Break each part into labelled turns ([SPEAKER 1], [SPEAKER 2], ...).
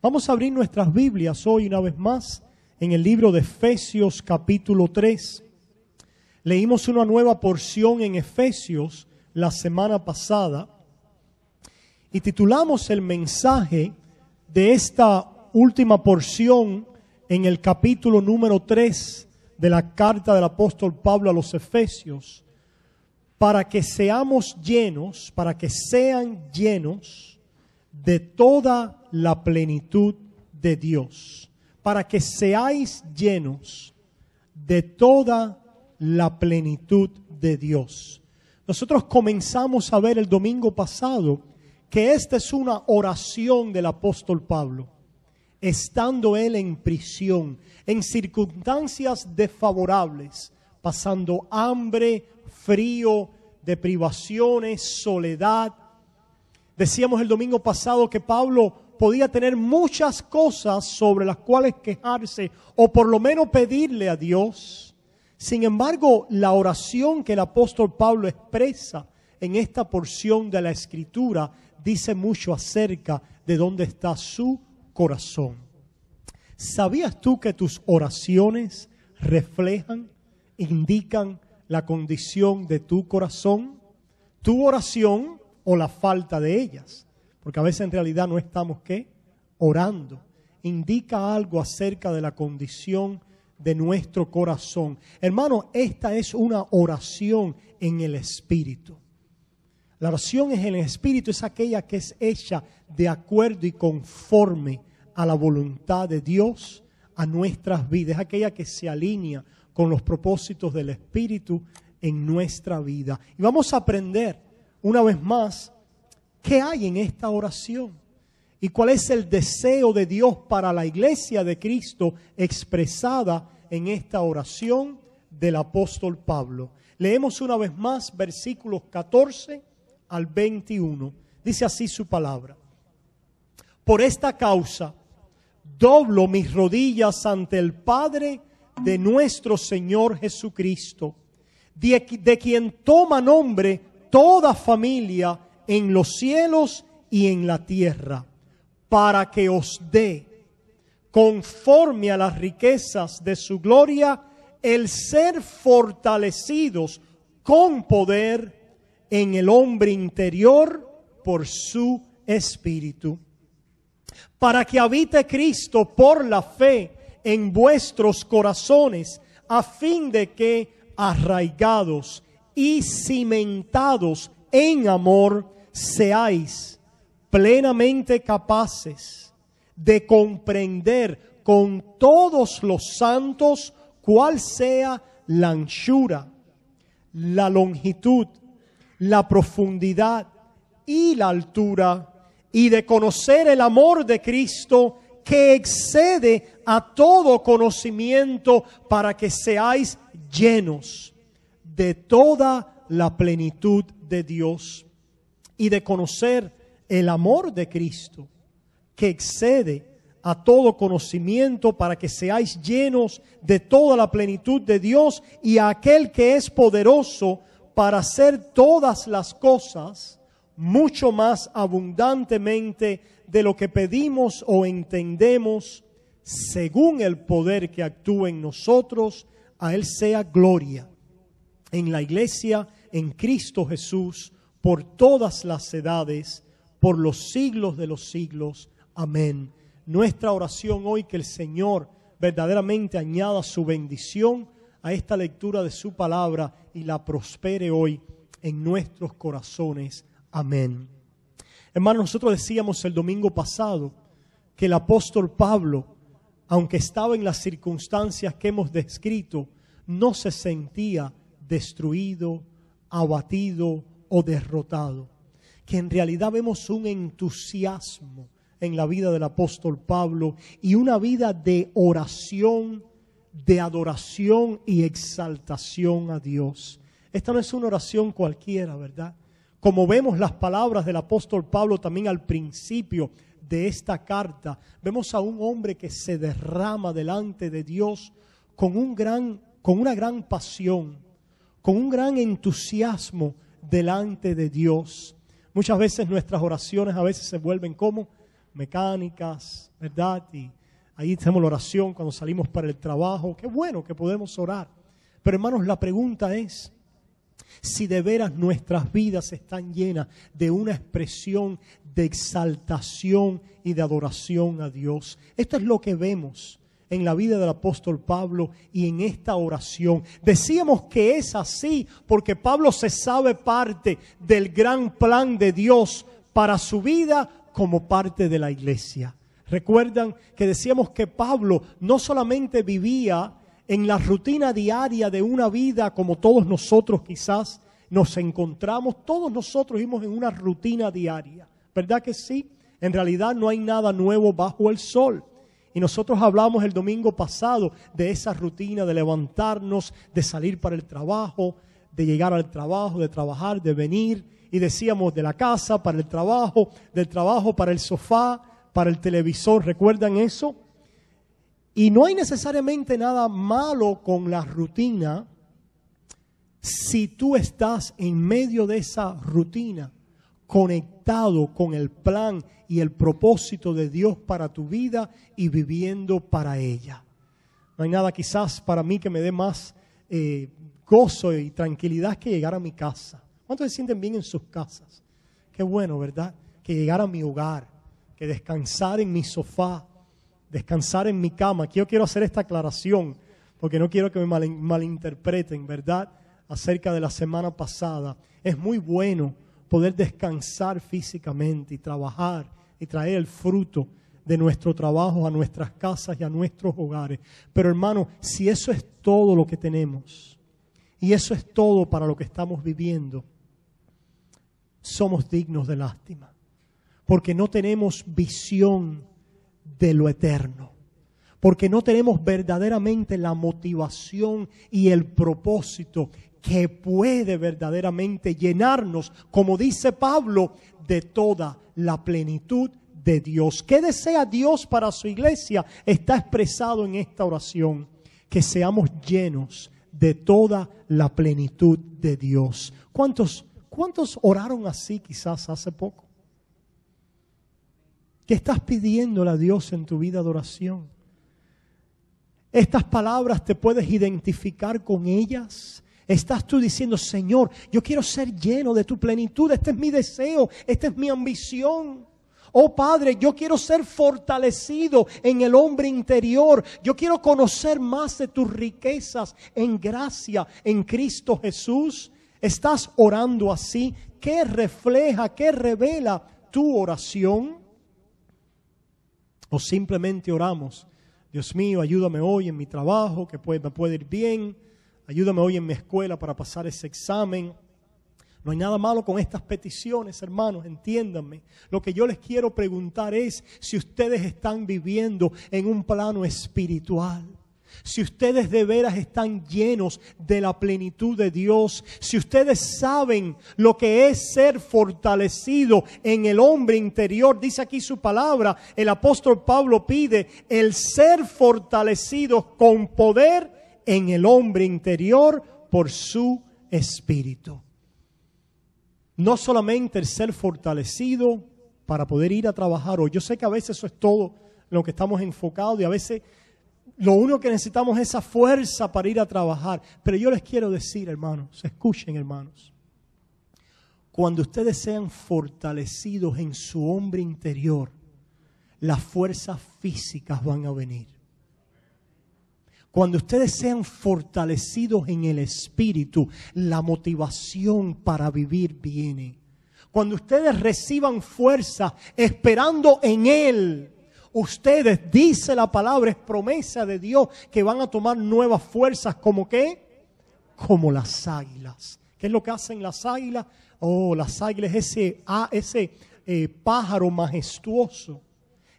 [SPEAKER 1] Vamos a abrir nuestras Biblias hoy una vez más en el libro de Efesios capítulo 3. Leímos una nueva porción en Efesios la semana pasada y titulamos el mensaje de esta última porción en el capítulo número 3 de la carta del apóstol Pablo a los Efesios, para que seamos llenos, para que sean llenos de toda la plenitud de Dios, para que seáis llenos de toda la plenitud de Dios. Nosotros comenzamos a ver el domingo pasado que esta es una oración del apóstol Pablo, estando él en prisión, en circunstancias desfavorables, pasando hambre, frío, de privaciones, soledad. Decíamos el domingo pasado que Pablo podía tener muchas cosas sobre las cuales quejarse o por lo menos pedirle a Dios. Sin embargo, la oración que el apóstol Pablo expresa en esta porción de la Escritura dice mucho acerca de dónde está su corazón. ¿Sabías tú que tus oraciones reflejan, indican la condición de tu corazón? Tu oración o la falta de ellas, porque a veces en realidad no estamos ¿qué? Orando. Indica algo acerca de la condición de nuestro corazón. Hermano, esta es una oración en el Espíritu. La oración en el Espíritu es aquella que es hecha de acuerdo y conforme a la voluntad de Dios a nuestras vidas. Es aquella que se alinea con los propósitos del Espíritu en nuestra vida. Y vamos a aprender una vez más qué hay en esta oración y cuál es el deseo de Dios para la iglesia de Cristo expresada en esta oración del apóstol Pablo. Leemos una vez más versículos 14 al 21. Dice así su palabra. Por esta causa doblo mis rodillas ante el Padre de nuestro Señor Jesucristo, de quien toma nombre toda familia en los cielos y en la tierra, para que os dé, conforme a las riquezas de su gloria, el ser fortalecidos con poder en el hombre interior por su Espíritu, para que habite Cristo por la fe en vuestros corazones, a fin de que, arraigados y cimentados en amor, seáis plenamente capaces de comprender con todos los santos cuál sea la anchura, la longitud, la profundidad y la altura, y de conocer el amor de Cristo que excede a todo conocimiento, para que seáis llenos de toda la plenitud de Dios, y de conocer el amor de Cristo que excede a todo conocimiento, para que seáis llenos de toda la plenitud de Dios, y a aquel que es poderoso para hacer todas las cosas mucho más abundantemente de lo que pedimos o entendemos, según el poder que actúa en nosotros. A Él sea gloria en la iglesia, en Cristo Jesús, por todas las edades, por los siglos de los siglos. Amén. Nuestra oración hoy, que el Señor verdaderamente añada su bendición a esta lectura de su palabra y la prospere hoy en nuestros corazones. Amén. Hermanos, nosotros decíamos el domingo pasado que el apóstol Pablo, aunque estaba en las circunstancias que hemos descrito, no se sentía destruido, abatido o derrotado. Que en realidad vemos un entusiasmo en la vida del apóstol Pablo y una vida de oración, de adoración y exaltación a Dios. Esta no es una oración cualquiera, ¿verdad? Como vemos las palabras del apóstol Pablo también al principio de esta carta, vemos a un hombre que se derrama delante de Dios con una gran pasión, con un gran entusiasmo delante de Dios. Muchas veces nuestras oraciones a veces se vuelven como mecánicas, ¿verdad? Y ahí hacemos la oración cuando salimos para el trabajo. Qué bueno que podemos orar. Pero hermanos, la pregunta es, si de veras nuestras vidas están llenas de una expresión de exaltación y de adoración a Dios. Esto es lo que vemos en la vida del apóstol Pablo y en esta oración. Decíamos que es así porque Pablo se sabe parte del gran plan de Dios para su vida como parte de la iglesia. Recuerdan que decíamos que Pablo no solamente vivía en la rutina diaria de una vida como todos nosotros quizás nos encontramos, todos nosotros vivimos en una rutina diaria, ¿verdad que sí? En realidad no hay nada nuevo bajo el sol. Y nosotros hablamos el domingo pasado de esa rutina de levantarnos, de salir para el trabajo, de llegar al trabajo, de trabajar, de venir. Y decíamos de la casa para el trabajo, del trabajo para el sofá, para el televisor. ¿Recuerdan eso? Y no hay necesariamente nada malo con la rutina si tú estás en medio de esa rutina, conectado con el plan y el propósito de Dios para tu vida y viviendo para ella. No hay nada quizás para mí que me dé más gozo y tranquilidad que llegar a mi casa. ¿Cuántos se sienten bien en sus casas? Qué bueno, ¿verdad? Que llegar a mi hogar, que descansar en mi sofá, descansar en mi cama. Aquí yo quiero hacer esta aclaración porque no quiero que me malinterpreten, ¿verdad? Acerca de la semana pasada. Es muy bueno poder descansar físicamente y trabajar y traer el fruto de nuestro trabajo a nuestras casas y a nuestros hogares. Pero hermano, si eso es todo lo que tenemos y eso es todo para lo que estamos viviendo, somos dignos de lástima porque no tenemos visión de lo eterno, porque no tenemos verdaderamente la motivación y el propósito que puede verdaderamente llenarnos, como dice Pablo, de toda la plenitud de Dios. ¿Qué desea Dios para su iglesia? Está expresado en esta oración, que seamos llenos de toda la plenitud de Dios. ¿Cuántos oraron así quizás hace poco? ¿Qué estás pidiéndole a Dios en tu vida de oración? Estas palabras, ¿te puedes identificar con ellas? Estás tú diciendo, Señor, yo quiero ser lleno de tu plenitud. Este es mi deseo, esta es mi ambición. Oh Padre, yo quiero ser fortalecido en el hombre interior. Yo quiero conocer más de tus riquezas en gracia en Cristo Jesús. ¿Estás orando así? ¿Qué refleja, qué revela tu oración? O simplemente oramos, Dios mío, ayúdame hoy en mi trabajo, que me puede ir bien. Ayúdame hoy en mi escuela para pasar ese examen. No hay nada malo con estas peticiones, hermanos, entiéndanme. Lo que yo les quiero preguntar es si ustedes están viviendo en un plano espiritual. Si ustedes de veras están llenos de la plenitud de Dios, si ustedes saben lo que es ser fortalecido en el hombre interior, dice aquí su palabra, el apóstol Pablo pide el ser fortalecidos con poder en el hombre interior por su espíritu. No solamente el ser fortalecido para poder ir a trabajar hoy. Yo sé que a veces eso es todo lo que estamos enfocados y a veces lo único que necesitamos es esa fuerza para ir a trabajar. Pero yo les quiero decir, hermanos, escuchen, hermanos. Cuando ustedes sean fortalecidos en su hombre interior, las fuerzas físicas van a venir. Cuando ustedes sean fortalecidos en el espíritu, la motivación para vivir viene. Cuando ustedes reciban fuerza esperando en Él, ustedes, dice la palabra, es promesa de Dios, que van a tomar nuevas fuerzas. ¿Como qué? Como las águilas. ¿Qué es lo que hacen las águilas? Oh, las águilas, ese pájaro majestuoso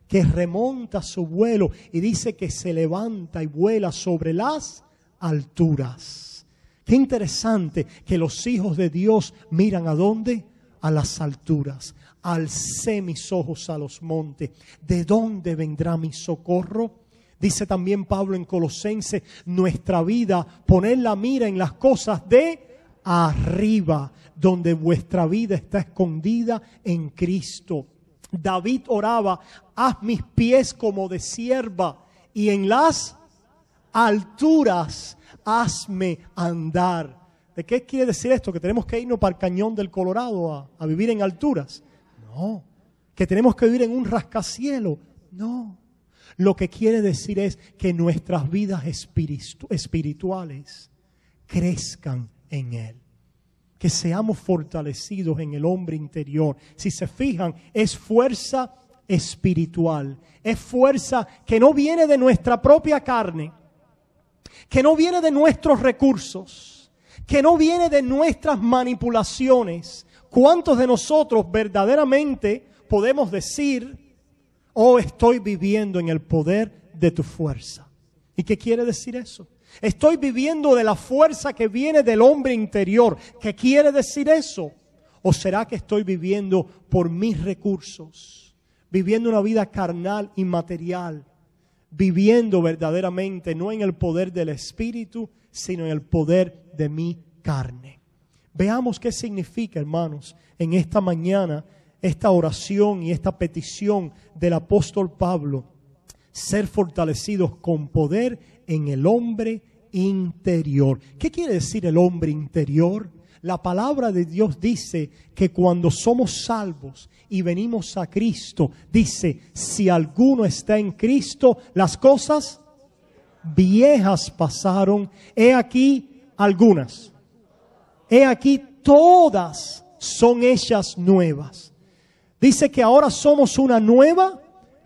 [SPEAKER 1] que remonta su vuelo y dice que se levanta y vuela sobre las alturas. Qué interesante que los hijos de Dios miran ¿a dónde? A las alturas. Alcé mis ojos a los montes. ¿De dónde vendrá mi socorro? Dice también Pablo en Colosenses, nuestra vida, poner la mira en las cosas de arriba, donde vuestra vida está escondida en Cristo. David oraba, haz mis pies como de sierva y en las alturas hazme andar. ¿De qué quiere decir esto? ¿Que tenemos que irnos para el Cañón del Colorado a vivir en alturas? No. ¿Que tenemos que vivir en un rascacielos? No. Lo que quiere decir es que nuestras vidas espirituales crezcan en Él. Que seamos fortalecidos en el hombre interior. Si se fijan, es fuerza espiritual. Es fuerza que no viene de nuestra propia carne, que no viene de nuestros recursos, que no viene de nuestras manipulaciones. ¿Cuántos de nosotros verdaderamente podemos decir, oh, estoy viviendo en el poder de tu fuerza? ¿Y qué quiere decir eso? Estoy viviendo de la fuerza que viene del hombre interior. ¿Qué quiere decir eso? ¿O será que estoy viviendo por mis recursos? Viviendo una vida carnal y material. Viviendo verdaderamente no en el poder del Espíritu, sino en el poder de mi carne. Veamos qué significa, hermanos, en esta mañana, esta oración y esta petición del apóstol Pablo. Ser fortalecidos con poder en el hombre interior. ¿Qué quiere decir el hombre interior? La palabra de Dios dice que cuando somos salvos y venimos a Cristo, dice, si alguno está en Cristo, las cosas viejas pasaron. He aquí algunas. He aquí todas son hechas nuevas. Dice que ahora somos una nueva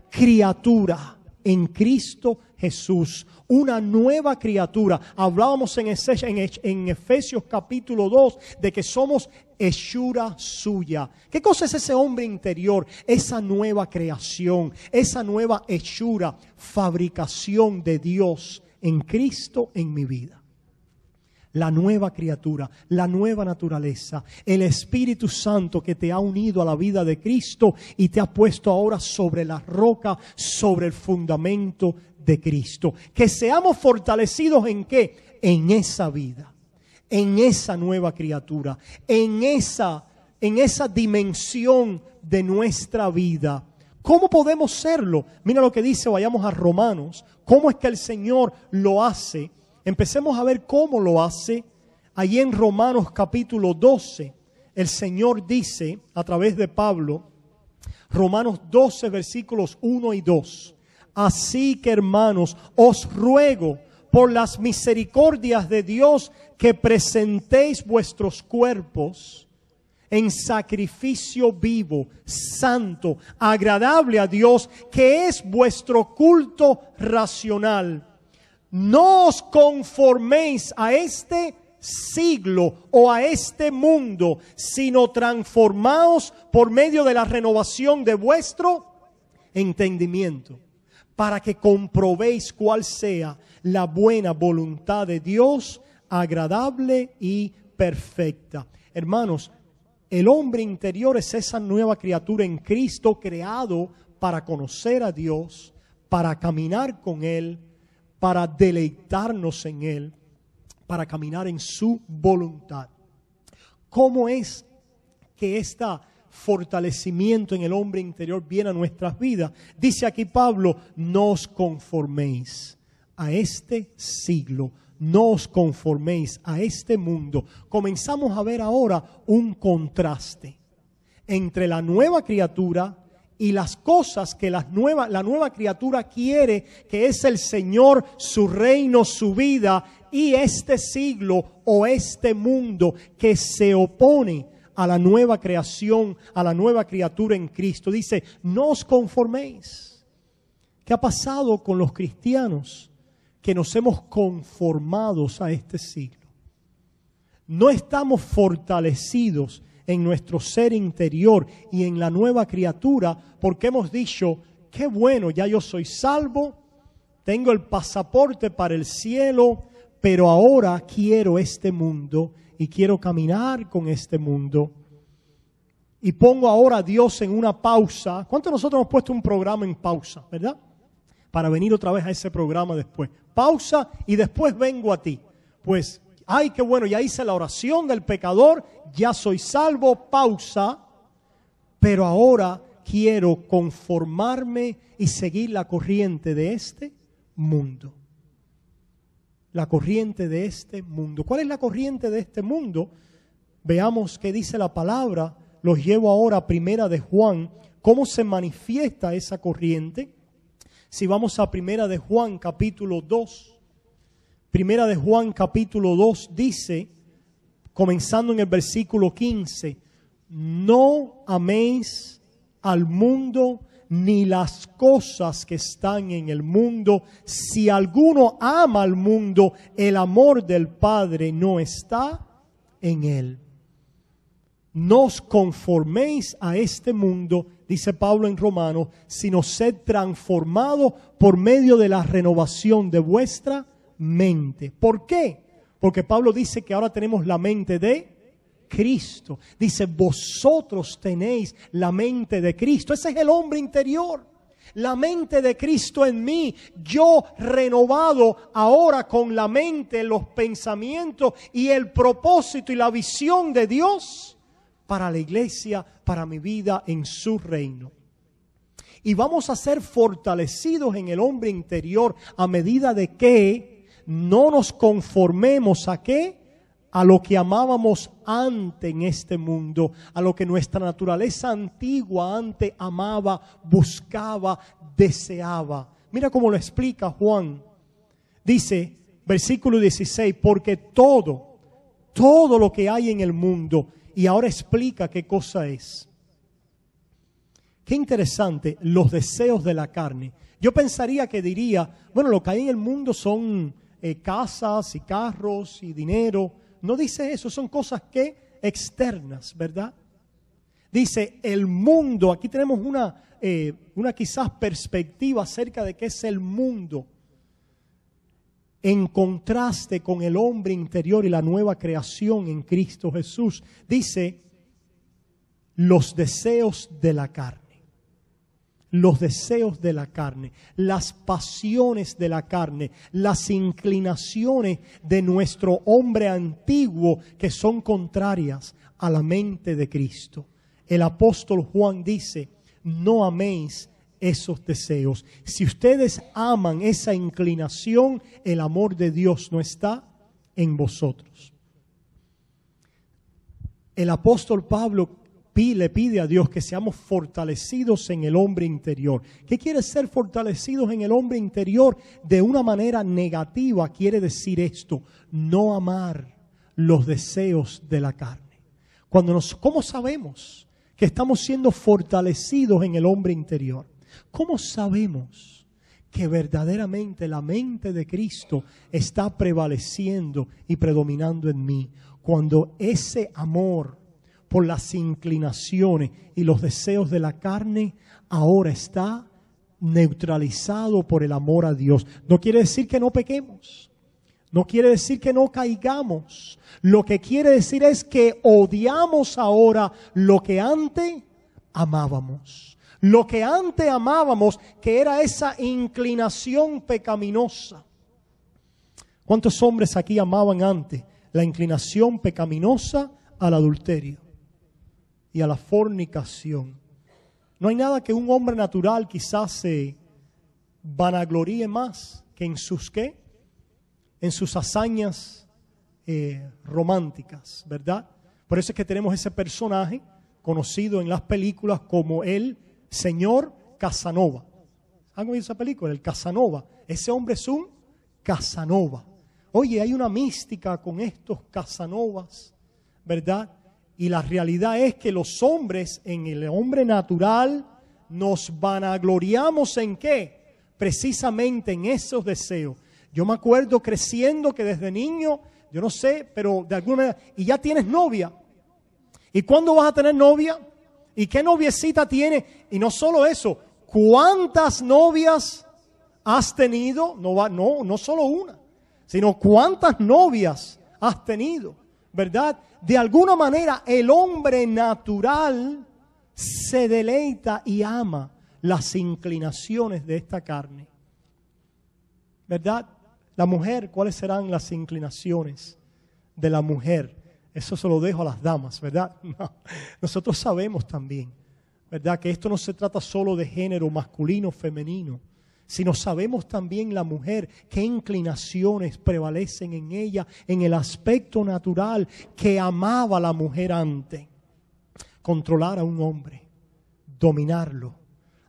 [SPEAKER 1] criatura en Cristo Jesús, una nueva criatura. Hablábamos en Efesios capítulo 2 de que somos hechura suya. ¿Qué cosa es ese hombre interior? Esa nueva creación, esa nueva hechura, fabricación de Dios en Cristo en mi vida. La nueva criatura, la nueva naturaleza, el Espíritu Santo que te ha unido a la vida de Cristo y te ha puesto ahora sobre la roca, sobre el fundamento de Cristo. Que seamos fortalecidos ¿en qué? En esa vida, en esa nueva criatura, en esa dimensión de nuestra vida. ¿Cómo podemos serlo? Mira lo que dice, vayamos a Romanos. ¿Cómo es que el Señor lo hace? Empecemos a ver cómo lo hace. Allí en Romanos capítulo 12, el Señor dice a través de Pablo, Romanos 12 versículos 1 y 2. Así que, hermanos, os ruego por las misericordias de Dios que presentéis vuestros cuerpos en sacrificio vivo, santo, agradable a Dios, que es vuestro culto racional. No os conforméis a este siglo o a este mundo, sino transformaos por medio de la renovación de vuestro entendimiento, para que comprobéis cuál sea la buena voluntad de Dios, agradable y perfecta. Hermanos, el hombre interior es esa nueva criatura en Cristo, creado para conocer a Dios, para caminar con Él, para deleitarnos en Él, para caminar en su voluntad. ¿Cómo es que este fortalecimiento en el hombre interior viene a nuestras vidas? Dice aquí Pablo, no os conforméis a este siglo, no os conforméis a este mundo. Comenzamos a ver ahora un contraste entre la nueva criatura y las cosas que la nueva criatura quiere, que es el Señor, su reino, su vida, y este siglo o este mundo que se opone a la nueva creación, a la nueva criatura en Cristo. Dice, no os conforméis. ¿Qué ha pasado con los cristianos? Que nos hemos conformado a este siglo. No estamos fortalecidos en nuestro ser interior y en la nueva criatura, porque hemos dicho, qué bueno, ya yo soy salvo, tengo el pasaporte para el cielo, pero ahora quiero este mundo y quiero caminar con este mundo. Y pongo ahora a Dios en una pausa. ¿Cuántos de nosotros hemos puesto un programa en pausa, verdad? Para venir otra vez a ese programa después. Pausa y después vengo a ti. Pues, ay, qué bueno, ya hice la oración del pecador, ya soy salvo, pausa. Pero ahora quiero conformarme y seguir la corriente de este mundo. La corriente de este mundo. ¿Cuál es la corriente de este mundo? Veamos qué dice la palabra. Los llevo ahora a Primera de Juan. ¿Cómo se manifiesta esa corriente? Si vamos a Primera de Juan capítulo 2. Primera de Juan capítulo 2 dice, comenzando en el versículo 15, no améis al mundo ni las cosas que están en el mundo. Si alguno ama al mundo, el amor del Padre no está en él. No os conforméis a este mundo, dice Pablo en Romanos, sino sed transformado por medio de la renovación de vuestra mente. ¿Por qué? Porque Pablo dice que ahora tenemos la mente de Cristo. Dice, vosotros tenéis la mente de Cristo. Ese es el hombre interior. La mente de Cristo en mí. Yo renovado ahora con la mente, los pensamientos y el propósito y la visión de Dios para la iglesia, para mi vida en su reino. Y vamos a ser fortalecidos en el hombre interior a medida de que no nos conformemos a ¿qué? A lo que amábamos antes en este mundo, a lo que nuestra naturaleza antigua antes amaba, buscaba, deseaba. Mira cómo lo explica Juan. Dice, versículo 16, porque todo lo que hay en el mundo, y ahora explica qué cosa es. Qué interesante, los deseos de la carne. Yo pensaría que diría, bueno, lo que hay en el mundo son casas y carros y dinero. No dice eso, son cosas que externas, ¿verdad? Dice el mundo, aquí tenemos una quizás perspectiva acerca de qué es el mundo, en contraste con el hombre interior y la nueva creación en Cristo Jesús. Dice los deseos de la carne. Los deseos de la carne, las pasiones de la carne, las inclinaciones de nuestro hombre antiguo que son contrarias a la mente de Cristo. El apóstol Juan dice, no améis esos deseos. Si ustedes aman esa inclinación, el amor de Dios no está en vosotros. El apóstol Pablo le pide a Dios que seamos fortalecidos en el hombre interior. ¿Qué quiere ser fortalecidos en el hombre interior? De una manera negativa quiere decir esto, no amar los deseos de la carne. ¿Cómo sabemos que estamos siendo fortalecidos en el hombre interior? ¿Cómo sabemos que verdaderamente la mente de Cristo está prevaleciendo y predominando en mí? Cuando ese amor por las inclinaciones y los deseos de la carne, ahora está neutralizado por el amor a Dios. No quiere decir que no pequemos, no quiere decir que no caigamos. Lo que quiere decir es que odiamos ahora lo que antes amábamos. Lo que antes amábamos, que era esa inclinación pecaminosa. ¿Cuántos hombres aquí amaban antes la inclinación pecaminosa al adulterio y a la fornicación? No hay nada que un hombre natural quizás se vanagloríe más que en sus ¿qué? En sus hazañas románticas, ¿verdad? Por eso es que tenemos ese personaje conocido en las películas como el señor Casanova. ¿Han oído esa película? El Casanova. Ese hombre es un Casanova. Oye, hay una mística con estos Casanovas, ¿verdad? Y la realidad es que los hombres, en el hombre natural, nos vanagloriamos ¿en qué? Precisamente en esos deseos. Yo me acuerdo creciendo que desde niño, yo no sé, pero de alguna manera, y ya tienes novia. ¿Y cuándo vas a tener novia? ¿Y qué noviecita tienes? Y no solo eso, ¿cuántas novias has tenido? No solo una, sino ¿cuántas novias has tenido? ¿Verdad? De alguna manera el hombre natural se deleita y ama las inclinaciones de esta carne. ¿Verdad? La mujer, ¿cuáles serán las inclinaciones de la mujer? Eso se lo dejo a las damas, ¿verdad? No, nosotros sabemos también, ¿verdad? Que esto no se trata solo de género masculino o femenino, sino sabemos también la mujer qué inclinaciones prevalecen en ella en el aspecto natural que amaba la mujer antes. Controlar a un hombre, dominarlo,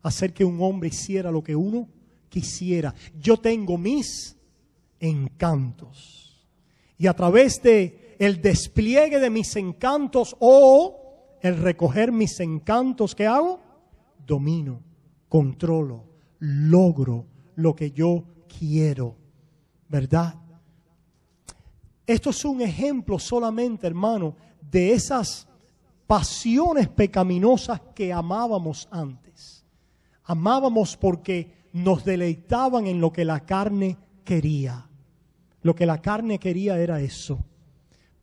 [SPEAKER 1] hacer que un hombre hiciera lo que uno quisiera. Yo tengo mis encantos y a través de el despliegue de mis encantos o el recoger mis encantos, ¿qué hago? Domino, controlo, logro lo que yo quiero, ¿verdad? Esto es un ejemplo solamente, hermano, de esas pasiones pecaminosas que amábamos antes. Amábamos porque nos deleitaban en lo que la carne quería. Lo que la carne quería era eso.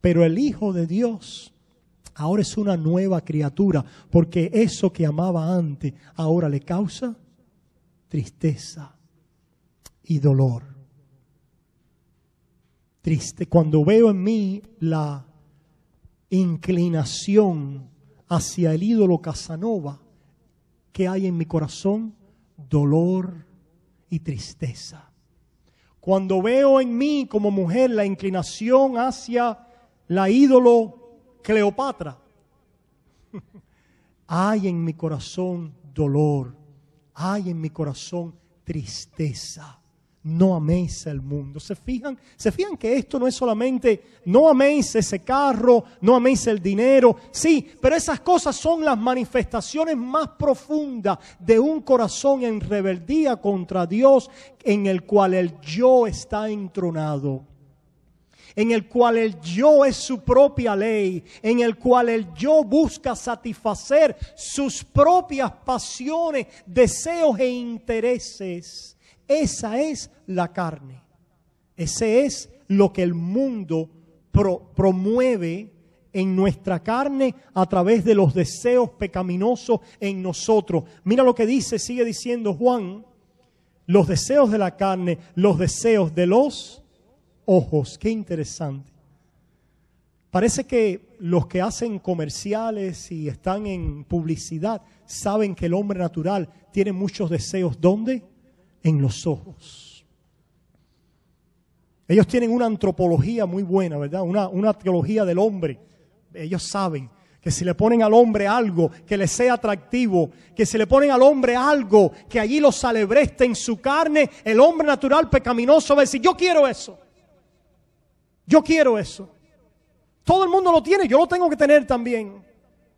[SPEAKER 1] Pero el Hijo de Dios ahora es una nueva criatura, porque eso que amaba antes ahora le causa tristeza y dolor. Triste. Cuando veo en mí la inclinación hacia el ídolo Casanova, ¿qué hay en mi corazón? Dolor y tristeza. Cuando veo en mí como mujer la inclinación hacia la ídolo Cleopatra, hay en mi corazón dolor, hay en mi corazón tristeza. No améis el mundo. ¿Se fijan? ¿Se fijan que esto no es solamente, no améis ese carro, no améis el dinero? Sí, pero esas cosas son las manifestaciones más profundas de un corazón en rebeldía contra Dios, en el cual el yo está entronado, en el cual el yo es su propia ley, en el cual el yo busca satisfacer sus propias pasiones, deseos e intereses. Esa es la carne. Ese es lo que el mundo promueve en nuestra carne a través de los deseos pecaminosos en nosotros. Mira lo que dice, sigue diciendo Juan, los deseos de la carne, los deseos de los ojos. Qué interesante. Parece que los que hacen comerciales y están en publicidad saben que el hombre natural tiene muchos deseos. ¿Dónde? En los ojos. Ellos tienen una antropología muy buena, ¿verdad? Una teología del hombre. Ellos saben que si le ponen al hombre algo que le sea atractivo, que si le ponen al hombre algo que allí lo salebreste en su carne, el hombre natural pecaminoso va a decir, yo quiero eso. Yo quiero eso. Todo el mundo lo tiene, yo lo tengo que tener también.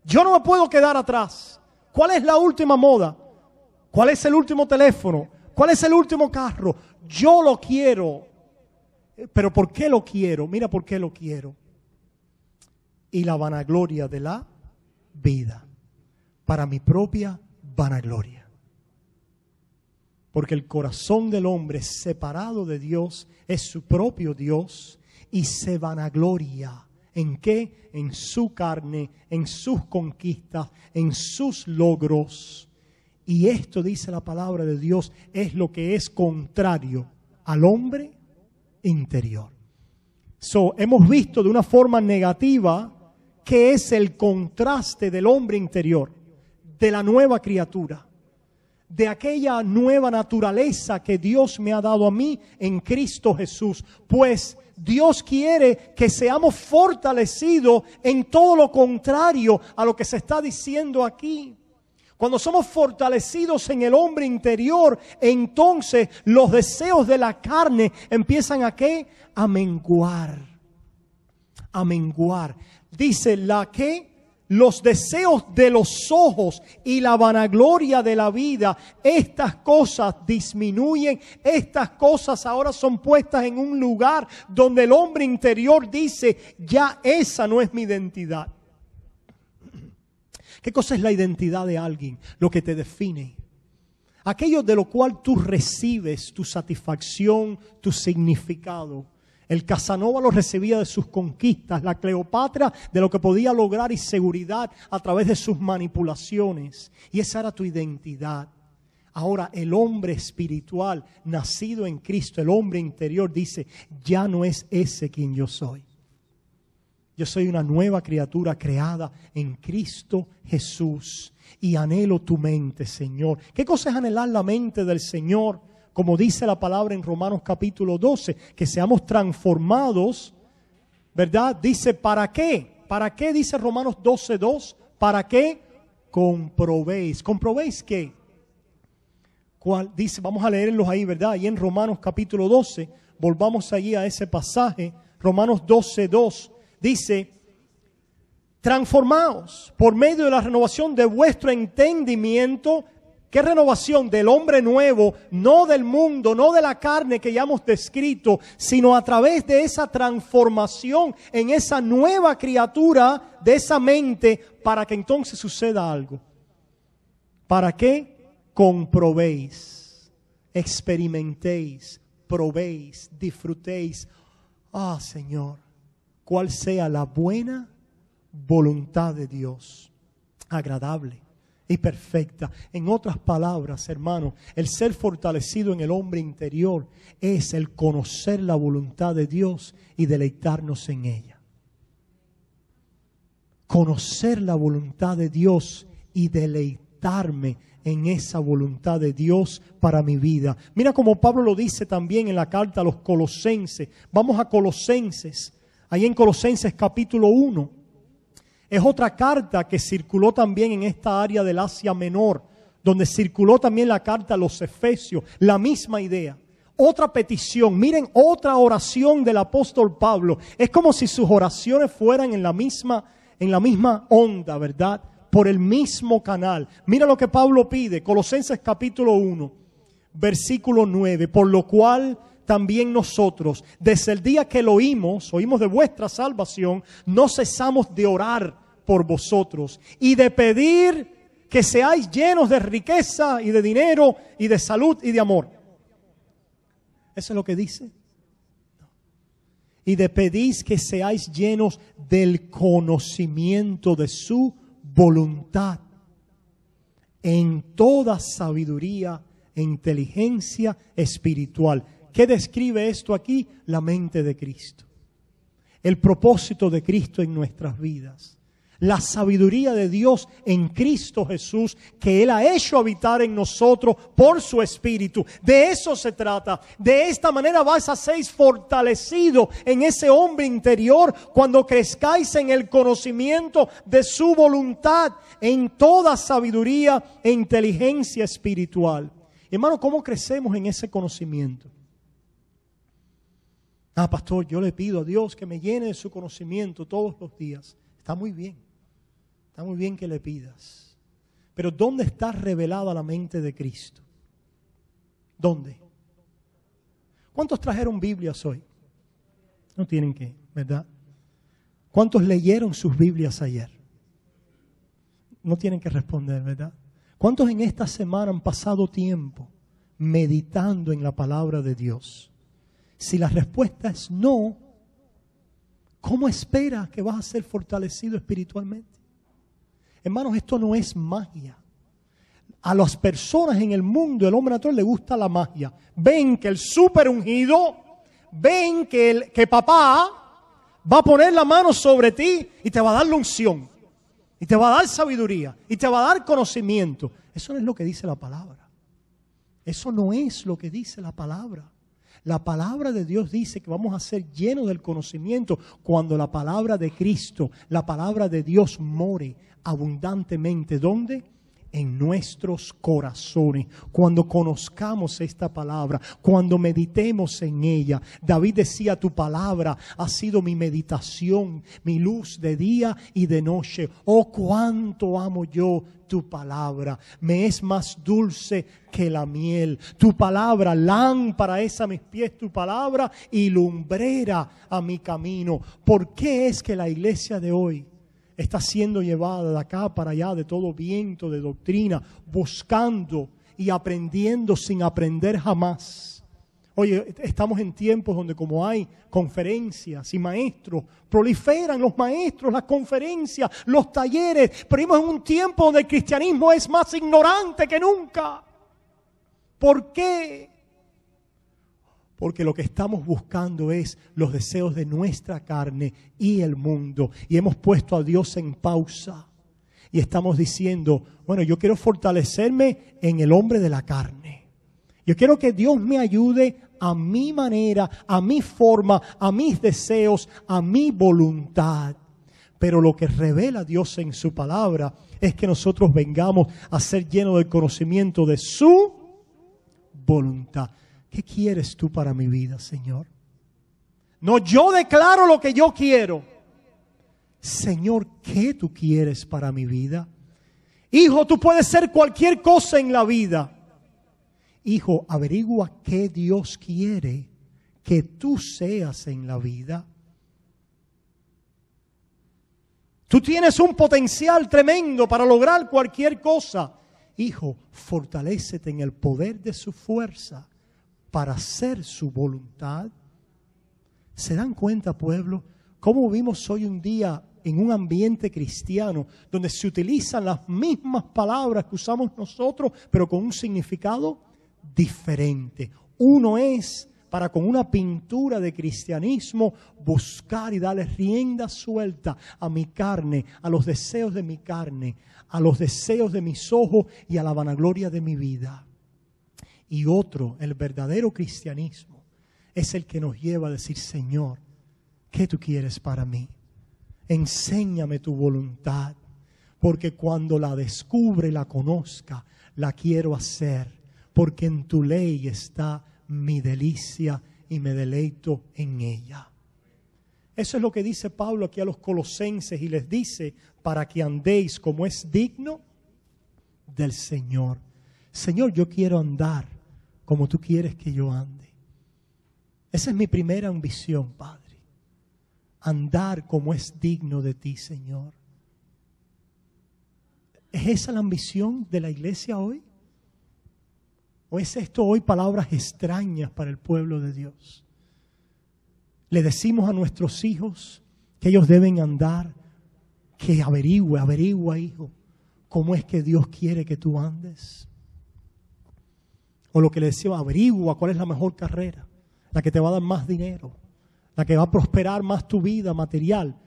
[SPEAKER 1] Yo no me puedo quedar atrás. ¿Cuál es la última moda? ¿Cuál es el último teléfono? ¿Cuál es el último carro? Yo lo quiero. ¿Pero por qué lo quiero? Mira por qué lo quiero. Y la vanagloria de la vida. Para mi propia vanagloria. Porque el corazón del hombre separado de Dios es su propio Dios y se vanagloria. ¿En qué? En su carne, en sus conquistas, en sus logros. Y esto, dice la palabra de Dios, es lo que es contrario al hombre interior. Hemos visto de una forma negativa que es el contraste del hombre interior, de la nueva criatura, de aquella nueva naturaleza que Dios me ha dado a mí en Cristo Jesús. Pues Dios quiere que seamos fortalecidos en todo lo contrario a lo que se está diciendo aquí. Cuando somos fortalecidos en el hombre interior, entonces los deseos de la carne empiezan ¿a qué? A menguar. A menguar. Dice la que los deseos de los ojos y la vanagloria de la vida, estas cosas disminuyen, estas cosas ahora son puestas en un lugar donde el hombre interior dice, ya esa no es mi identidad. ¿Qué cosa es la identidad de alguien? Lo que te define. Aquello de lo cual tú recibes tu satisfacción, tu significado. El Casanova lo recibía de sus conquistas, la Cleopatra de lo que podía lograr y seguridad a través de sus manipulaciones. Y esa era tu identidad. Ahora el hombre espiritual, nacido en Cristo, el hombre interior dice, ya no es ese quien yo soy. Yo soy una nueva criatura creada en Cristo Jesús y anhelo tu mente, Señor. ¿Qué cosa es anhelar la mente del Señor? Como dice la palabra en Romanos capítulo 12, que seamos transformados, ¿verdad? Dice, ¿para qué? ¿Para qué? Dice Romanos 12:2. ¿Para qué? Comprobéis. ¿Comprobéis qué? ¿Cuál? Dice, vamos a leerlos ahí, ¿verdad? Ahí en Romanos capítulo 12, volvamos allí a ese pasaje. Romanos 12:2 dice, transformaos por medio de la renovación de vuestro entendimiento. ¿Qué renovación? Del hombre nuevo, no del mundo, no de la carne que ya hemos descrito, sino a través de esa transformación en esa nueva criatura de esa mente, para que entonces suceda algo. ¿Para qué? Comprobéis, experimentéis, probéis, disfrutéis. Ah, Señor, cuál sea la buena voluntad de Dios, agradable y perfecta. En otras palabras, hermano, el ser fortalecido en el hombre interior es el conocer la voluntad de Dios y deleitarnos en ella. Conocer la voluntad de Dios y deleitarme en esa voluntad de Dios para mi vida. Mira como Pablo lo dice también en la carta a los Colosenses. Vamos a Colosenses, ahí en Colosenses capítulo 1. Es otra carta que circuló también en esta área del Asia Menor, donde circuló también la carta a los Efesios, la misma idea. Otra petición, miren, otra oración del apóstol Pablo. Es como si sus oraciones fueran en la misma onda, ¿verdad? Por el mismo canal. Mira lo que Pablo pide, Colosenses capítulo 1, versículo 9, por lo cual también nosotros, desde el día que lo oímos de vuestra salvación, no cesamos de orar por vosotros y de pedir que seáis llenos de riqueza y de dinero y de salud y de amor. ¿Eso es lo que dice? Y de pedir que seáis llenos del conocimiento de su voluntad, en toda sabiduría e inteligencia espiritual. ¿Qué describe esto aquí? La mente de Cristo. El propósito de Cristo en nuestras vidas. La sabiduría de Dios en Cristo Jesús, que Él ha hecho habitar en nosotros por su Espíritu. De eso se trata. De esta manera vas a ser fortalecido en ese hombre interior cuando crezcáis en el conocimiento de su voluntad, en toda sabiduría e inteligencia espiritual. Hermano, ¿cómo crecemos en ese conocimiento? Ah, pastor, yo le pido a Dios que me llene de su conocimiento todos los días. Está muy bien que le pidas. Pero ¿dónde está revelada la mente de Cristo? ¿Dónde? ¿Cuántos trajeron Biblias hoy? No tienen que, ¿verdad? ¿Cuántos leyeron sus Biblias ayer? No tienen que responder, ¿verdad? ¿Cuántos en esta semana han pasado tiempo meditando en la palabra de Dios? Si la respuesta es no, ¿cómo espera que vas a ser fortalecido espiritualmente? Hermanos, esto no es magia. A las personas en el mundo, el hombre natural, le gusta la magia. Ven que el súper ungido, ven que papá va a poner la mano sobre ti y te va a dar la unción. Y te va a dar sabiduría. Y te va a dar conocimiento. Eso no es lo que dice la palabra. Eso no es lo que dice la palabra. La palabra de Dios dice que vamos a ser llenos del conocimiento cuando la palabra de Cristo, la palabra de Dios more abundantemente. ¿Dónde? En nuestros corazones. Cuando conozcamos esta palabra, cuando meditemos en ella. David decía, tu palabra ha sido mi meditación, mi luz de día y de noche. Oh, cuánto amo yo tu palabra. Me es más dulce que la miel. Tu palabra, lámpara es a mis pies tu palabra y lumbrera a mi camino. ¿Por qué es que la iglesia de hoy está siendo llevada de acá para allá de todo viento de doctrina, buscando y aprendiendo sin aprender jamás? Oye, estamos en tiempos donde como hay conferencias y maestros, proliferan los maestros, las conferencias, los talleres, pero vivimos en un tiempo donde el cristianismo es más ignorante que nunca. ¿Por qué? Porque lo que estamos buscando es los deseos de nuestra carne y el mundo. Y hemos puesto a Dios en pausa. Y estamos diciendo, bueno, yo quiero fortalecerme en el hombre de la carne. Yo quiero que Dios me ayude a mi manera, a mi forma, a mis deseos, a mi voluntad. Pero lo que revela Dios en su palabra es que nosotros vengamos a ser llenos del conocimiento de su voluntad. ¿Qué quieres tú para mi vida, Señor? No, yo declaro lo que yo quiero. Señor, ¿qué tú quieres para mi vida? Hijo, tú puedes ser cualquier cosa en la vida. Hijo, averigua qué Dios quiere que tú seas en la vida. Tú tienes un potencial tremendo para lograr cualquier cosa. Hijo, fortalécete en el poder de su fuerza para hacer su voluntad. ¿Se dan cuenta, pueblo, cómo vivimos hoy un día en un ambiente cristiano donde se utilizan las mismas palabras que usamos nosotros, pero con un significado diferente? Uno es para con una pintura de cristianismo buscar y darle rienda suelta a mi carne, a los deseos de mi carne, a los deseos de mis ojos y a la vanagloria de mi vida. Y otro, el verdadero cristianismo, es el que nos lleva a decir, Señor, ¿qué tú quieres para mí? Enséñame tu voluntad, porque cuando la descubre y la conozca, la quiero hacer, porque en tu ley está mi delicia y me deleito en ella. Eso es lo que dice Pablo aquí a los colosenses y les dice, para que andéis como es digno del Señor. Señor, yo quiero andar como tú quieres que yo ande. Esa es mi primera ambición, Padre. Andar como es digno de ti, Señor. ¿Es esa la ambición de la iglesia hoy? ¿O es esto hoy palabras extrañas para el pueblo de Dios? Le decimos a nuestros hijos que ellos deben andar, que averigua, hijo, cómo es que Dios quiere que tú andes. O lo que le decimos, averigua cuál es la mejor carrera, la que te va a dar más dinero, la que va a prosperar más tu vida material.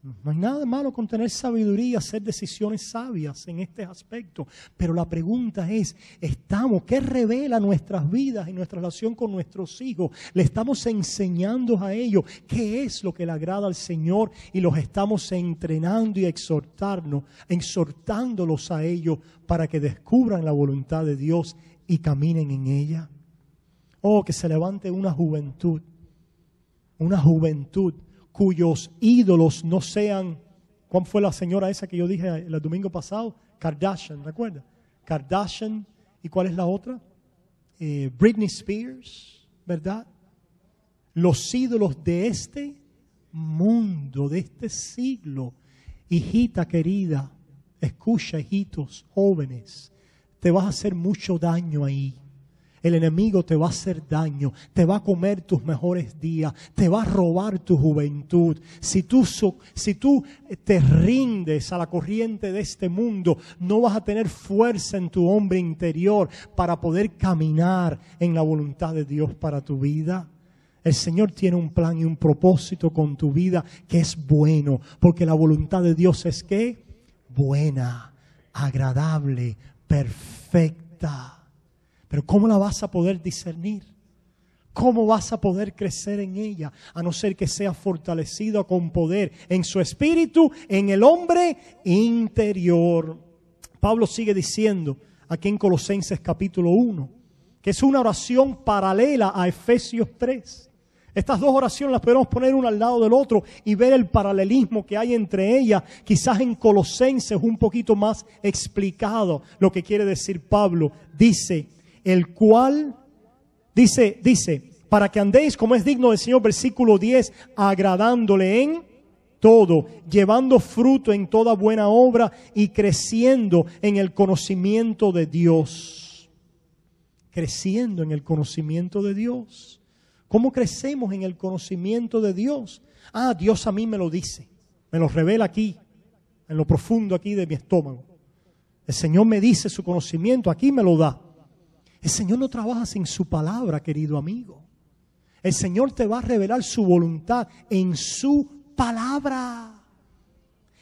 [SPEAKER 1] No hay nada de malo con tener sabiduría, hacer decisiones sabias en este aspecto. Pero la pregunta es, ¿qué revela nuestras vidas y nuestra relación con nuestros hijos? ¿Le estamos enseñando a ellos qué es lo que le agrada al Señor? Y los estamos entrenando y exhortándolos a ellos para que descubran la voluntad de Dios y caminen en ella. Oh, que se levante una juventud cuyos ídolos no sean, ¿cuál fue la señora esa que yo dije el domingo pasado? Kardashian, ¿recuerda? Kardashian, ¿y cuál es la otra? Britney Spears, ¿verdad? Los ídolos de este mundo, de este siglo. Hijita querida, escucha, hijitos jóvenes, te vas a hacer mucho daño ahí. El enemigo te va a hacer daño, te va a comer tus mejores días, te va a robar tu juventud. Si tú te rindes a la corriente de este mundo, no vas a tener fuerza en tu hombre interior para poder caminar en la voluntad de Dios para tu vida. El Señor tiene un plan y un propósito con tu vida que es bueno, porque la voluntad de Dios es ¿qué? Buena, agradable, perfecta. Pero ¿cómo la vas a poder discernir? ¿Cómo vas a poder crecer en ella? A no ser que sea fortalecido con poder en su espíritu, en el hombre interior. Pablo sigue diciendo aquí en Colosenses capítulo 1, que es una oración paralela a Efesios 3. Estas dos oraciones las podemos poner una al lado del otro y ver el paralelismo que hay entre ellas. Quizás en Colosenses un poquito más explicado lo que quiere decir Pablo. Dice, el cual, dice, para que andéis como es digno del Señor, versículo 10, agradándole en todo, llevando fruto en toda buena obra y creciendo en el conocimiento de Dios. Creciendo en el conocimiento de Dios. ¿Cómo crecemos en el conocimiento de Dios? Dios a mí me lo dice, me lo revela aquí, en lo profundo aquí de mi estómago. El Señor me dice su conocimiento, aquí me lo da. El Señor no trabaja sin su palabra, querido amigo. El Señor te va a revelar su voluntad en su palabra.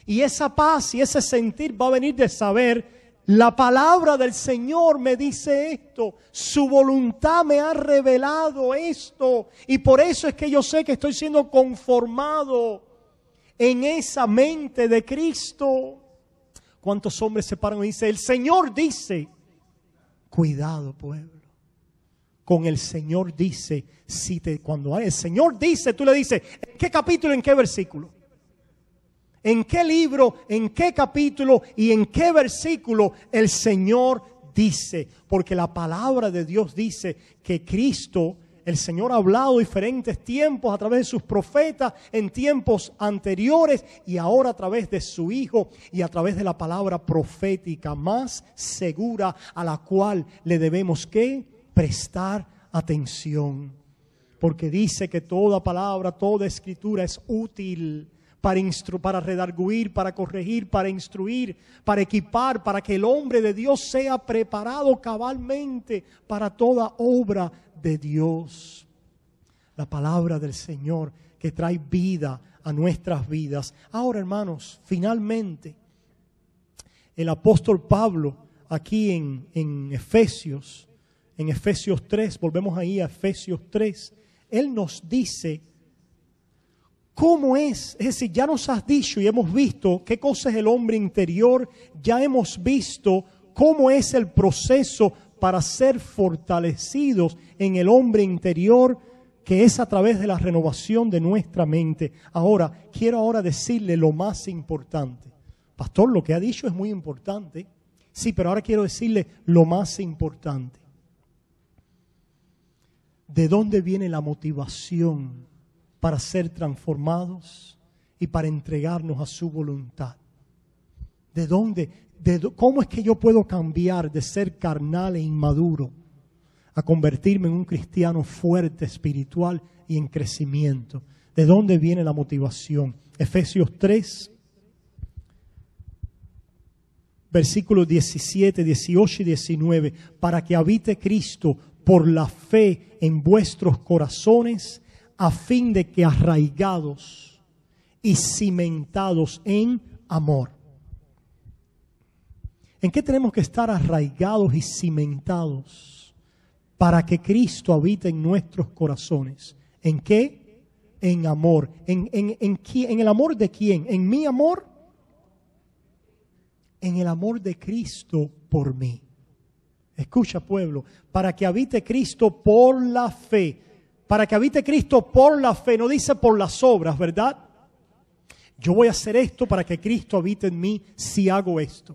[SPEAKER 1] Y esa paz y ese sentir va a venir de saber, la palabra del Señor me dice esto, su voluntad me ha revelado esto. Y por eso es que yo sé que estoy siendo conformado en esa mente de Cristo. ¿Cuántos hombres se paran y dicen, el Señor dice? Cuidado, pueblo. Con el Señor dice, cuando el Señor dice, tú le dices, ¿en qué capítulo, en qué versículo? ¿En qué libro, en qué capítulo y en qué versículo el Señor dice? Porque la palabra de Dios dice que Cristo, el Señor ha hablado diferentes tiempos a través de sus profetas en tiempos anteriores y ahora a través de su Hijo y a través de la palabra profética más segura a la cual le debemos ¿qué? Prestar atención. Porque dice que toda palabra, toda escritura es útil para redarguir, para corregir, para instruir, para equipar, para que el hombre de Dios sea preparado cabalmente para toda obra de Dios. La palabra del Señor que trae vida a nuestras vidas. Ahora, hermanos, finalmente, el apóstol Pablo, aquí en Efesios 3, volvemos ahí a Efesios 3, él nos dice cómo es decir, ya nos has dicho y hemos visto qué cosa es el hombre interior, ya hemos visto cómo es el proceso para ser fortalecidos en el hombre interior, que es a través de la renovación de nuestra mente. Quiero decirle lo más importante. Pastor, lo que ha dicho es muy importante. Sí, pero ahora quiero decirle lo más importante. ¿De dónde viene la motivación para ser transformados y para entregarnos a su voluntad? ¿De dónde? ¿Cómo es que yo puedo cambiar de ser carnal e inmaduro a convertirme en un cristiano fuerte, espiritual y en crecimiento? ¿De dónde viene la motivación? Efesios 3, versículos 17, 18 y 19. Para que habite Cristo por la fe en vuestros corazones, a fin de que arraigados y cimentados en amor. ¿En qué tenemos que estar arraigados y cimentados para que Cristo habite en nuestros corazones? ¿En qué? En amor. ¿En el amor de quién? ¿En mi amor? En el amor de Cristo por mí. Escucha, pueblo, para que habite Cristo por la fe. Para que habite Cristo por la fe, no dice por las obras, ¿verdad? Yo voy a hacer esto para que Cristo habite en mí si hago esto.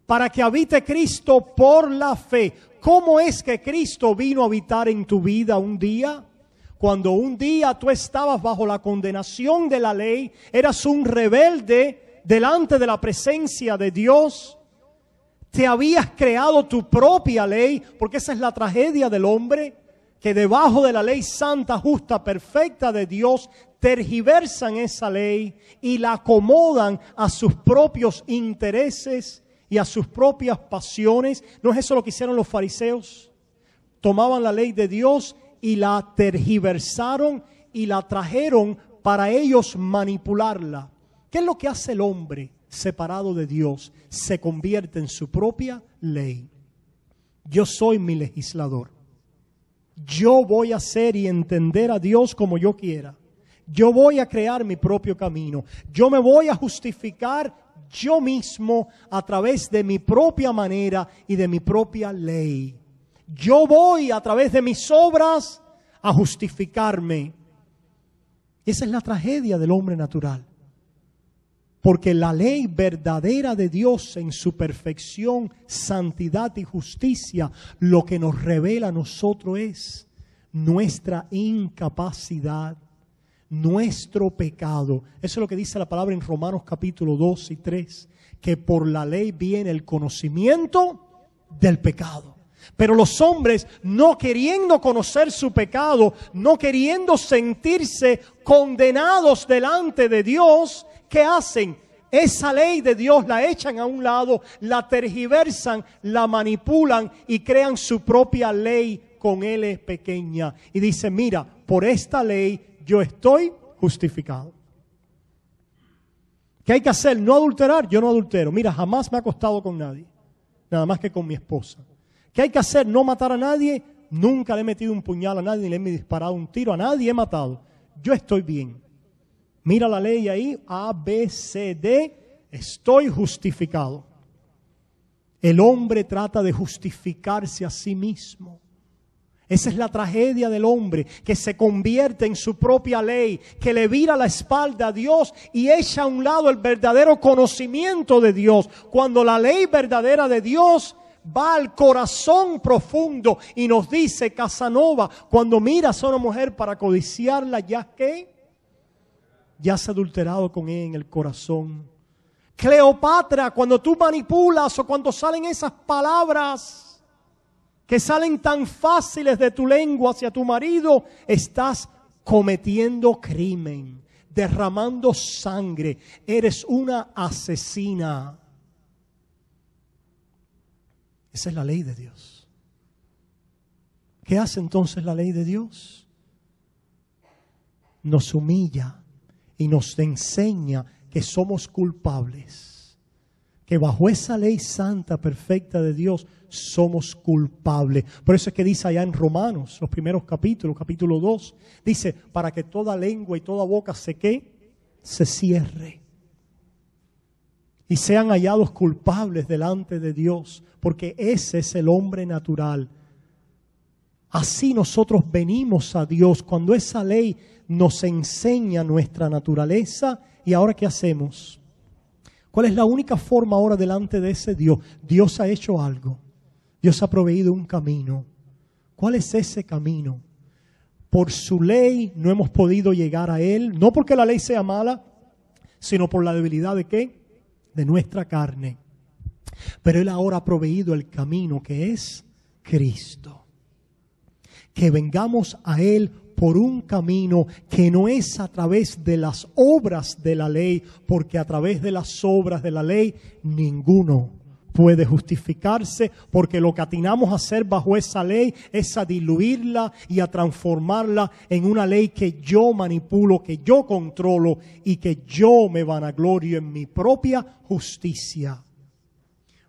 [SPEAKER 1] Para que habite Cristo por la fe. ¿Cómo es que Cristo vino a habitar en tu vida un día? Cuando un día tú estabas bajo la condenación de la ley, eras un rebelde delante de la presencia de Dios. Te habías creado tu propia ley, porque esa es la tragedia del hombre, que debajo de la ley santa, justa, perfecta de Dios, tergiversan esa ley y la acomodan a sus propios intereses y a sus propias pasiones. ¿No es eso lo que hicieron los fariseos? Tomaban la ley de Dios y la tergiversaron y la trajeron para ellos manipularla. ¿Qué es lo que hace el hombre separado de Dios? Se convierte en su propia ley. Yo soy mi legislador. Yo voy a hacer y entender a Dios como yo quiera. Yo voy a crear mi propio camino. Yo me voy a justificar yo mismo a través de mi propia manera y de mi propia ley. Yo voy a través de mis obras a justificarme. Esa es la tragedia del hombre natural. Porque la ley verdadera de Dios en su perfección, santidad y justicia, lo que nos revela a nosotros es nuestra incapacidad, nuestro pecado. Eso es lo que dice la palabra en Romanos capítulo 2 y 3, que por la ley viene el conocimiento del pecado. Pero los hombres, no queriendo conocer su pecado, no queriendo sentirse condenados delante de Dios, ¿qué hacen? Esa ley de Dios la echan a un lado, la tergiversan, la manipulan y crean su propia ley con L pequeña. Y dice, mira, por esta ley yo estoy justificado. ¿Qué hay que hacer? No adulterar. Yo no adultero. Mira, jamás me he acostado con nadie. Nada más que con mi esposa. ¿Qué hay que hacer? No matar a nadie. Nunca le he metido un puñal a nadie, ni le he disparado un tiro a nadie, he matado. Yo estoy bien. Mira la ley ahí, A, B, C, D. Estoy justificado. El hombre trata de justificarse a sí mismo. Esa es la tragedia del hombre, que se convierte en su propia ley, que le vira la espalda a Dios y echa a un lado el verdadero conocimiento de Dios. Cuando la ley verdadera de Dios va al corazón profundo y nos dice, Casanova, cuando miras a una mujer para codiciarla, ¿ya qué? Ya se ha adulterado con ella en el corazón. Cleopatra, cuando tú manipulas o cuando salen esas palabras que salen tan fáciles de tu lengua hacia tu marido, estás cometiendo crimen, derramando sangre. Eres una asesina. Esa es la ley de Dios. ¿Qué hace entonces la ley de Dios? Nos humilla y nos enseña que somos culpables, que bajo esa ley santa, perfecta de Dios, somos culpables. Por eso es que dice allá en Romanos, los primeros capítulos, capítulo 2, dice, para que toda lengua y toda boca se cierre y sean hallados culpables delante de Dios, porque ese es el hombre natural. Así nosotros venimos a Dios cuando esa ley nos enseña nuestra naturaleza. ¿Y ahora qué hacemos? ¿Cuál es la única forma ahora delante de ese Dios? Dios ha hecho algo. Dios ha proveído un camino. ¿Cuál es ese camino? Por su ley no hemos podido llegar a Él, no porque la ley sea mala, sino por la debilidad ¿de qué? De nuestra carne. Pero Él ahora ha proveído el camino que es Cristo. Que vengamos a Él por un camino que no es a través de las obras de la ley, porque a través de las obras de la ley ninguno puede justificarse, porque lo que atinamos a hacer bajo esa ley es a diluirla y a transformarla en una ley que yo manipulo, que yo controlo y que yo me vanaglorio en mi propia justicia.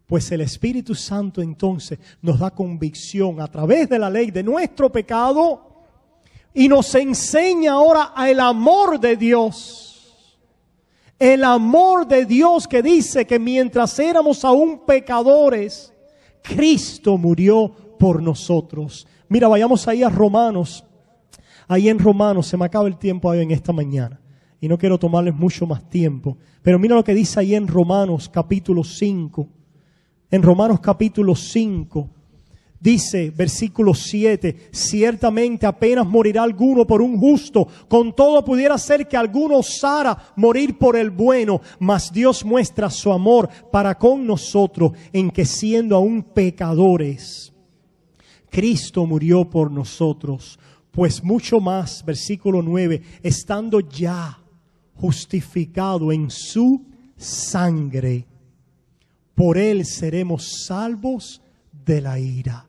[SPEAKER 1] Pues el Espíritu Santo entonces nos da convicción a través de la ley de nuestro pecado y nos enseña ahora el amor de Dios. El amor de Dios que dice que mientras éramos aún pecadores, Cristo murió por nosotros. Mira, vayamos ahí a Romanos. Ahí en Romanos, se me acaba el tiempo ahí en esta mañana. Y no quiero tomarles mucho más tiempo. Pero mira lo que dice ahí en Romanos capítulo 5. En Romanos capítulo 5. Dice, versículo 7, ciertamente apenas morirá alguno por un justo, con todo pudiera ser que alguno osara morir por el bueno, mas Dios muestra su amor para con nosotros en que siendo aún pecadores, Cristo murió por nosotros, pues mucho más, versículo 9, estando ya justificado en su sangre, por Él seremos salvos de la ira.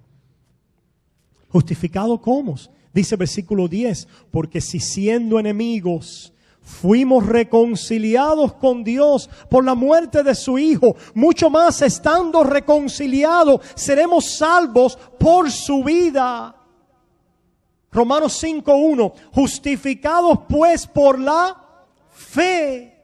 [SPEAKER 1] ¿Justificado cómo? Dice versículo 10, porque si siendo enemigos fuimos reconciliados con Dios por la muerte de su Hijo, mucho más estando reconciliados seremos salvos por su vida. Romanos 5:1, justificados pues por la fe,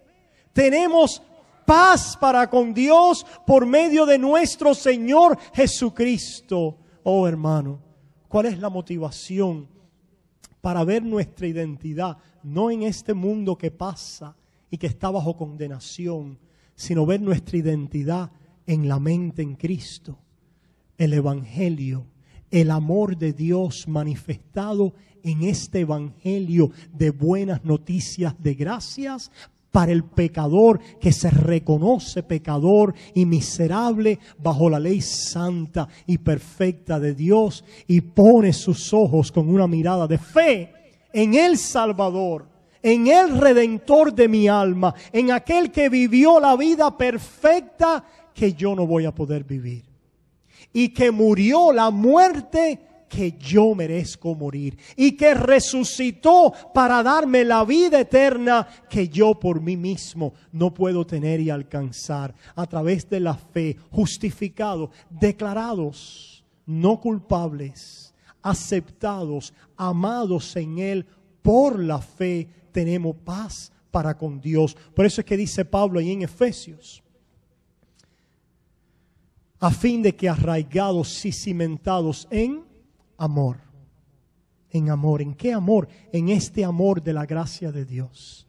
[SPEAKER 1] tenemos paz para con Dios por medio de nuestro Señor Jesucristo. Oh hermano, ¿cuál es la motivación para ver nuestra identidad? No en este mundo que pasa y que está bajo condenación, sino ver nuestra identidad en la mente en Cristo. El Evangelio, el amor de Dios manifestado en este Evangelio de buenas noticias de gracias para el pecador que se reconoce pecador y miserable bajo la ley santa y perfecta de Dios y pone sus ojos con una mirada de fe en el Salvador, en el Redentor de mi alma, en aquel que vivió la vida perfecta que yo no voy a poder vivir y que murió la muerte que yo merezco morir y que resucitó para darme la vida eterna que yo por mí mismo no puedo tener y alcanzar. A través de la fe, justificados, declarados no culpables, aceptados, amados en Él, por la fe tenemos paz para con Dios. Por eso es que dice Pablo ahí en Efesios, a fin de que arraigados y cimentados en amor. En amor. ¿En qué amor? En este amor de la gracia de Dios.